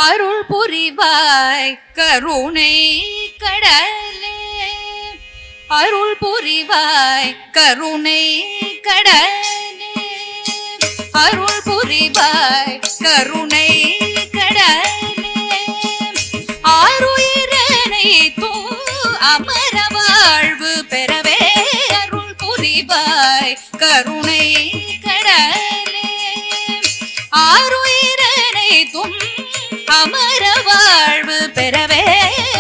அருள் புரிவாய் கருணை கடலே, அருள் புரிவாய் கருணை கடலே, அருள் புரிவாய் கருணை கடலே, ஆருயிரனை தூ அமர வாழ்வு பெறவே அருள் புரிவாய் கருணை கடலே, ஆருயிரனை தும் அமர வாழ்வு பெறவே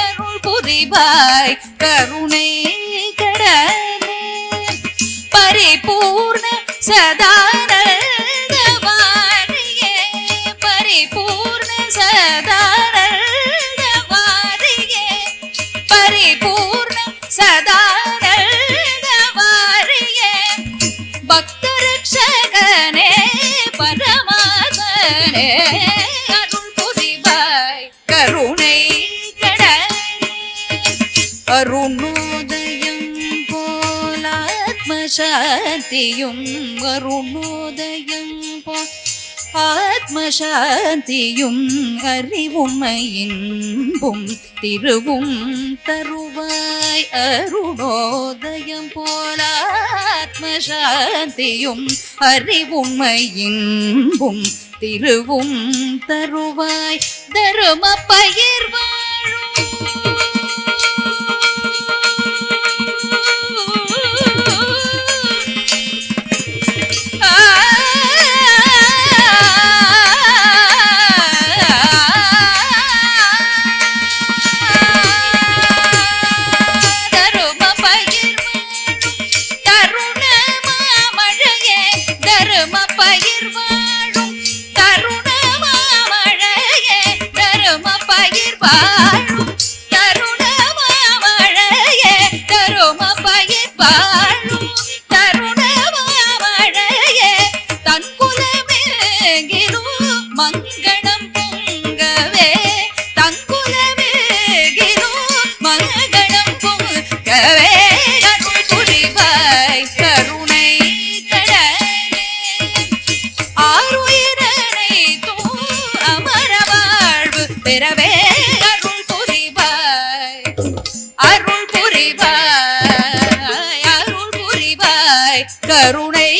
அருள் புரிவாய் கருணை கடலே, பரிபூர்ண சதானந்த வாரியே, பரிபூர்ண சதானந்த வாரியே, பரிபூர்ண சதானந்த வாரியே, பக்த ரட்சகனே பரமாத்மனே அருள் புரிவாய் கருணை கடலே, அருணோதயம் போல் ஆத்மசாந்தியும், அருணோதயம் போல் ஆத்மசாந்தியும், அறிவுமையின்பும் திருவும் தருவாய், அருணோதயம் போல் ஆத்மசாந்தியும், அறிவுமையின்பும் திருவும் தருவாய், தரும பயிர் வாழும் மங்களம் பொங்கவே, தங்குலமேகிலும் மங்களம் பொங்கவே அருள் புரிவாய் கருணை கடலே, ஆருயிரனை தூ அமர வாழ்வு பெறவே அருள் புரிவாய், அருள் புரிவாய், அருள் புரிவாய் கருணை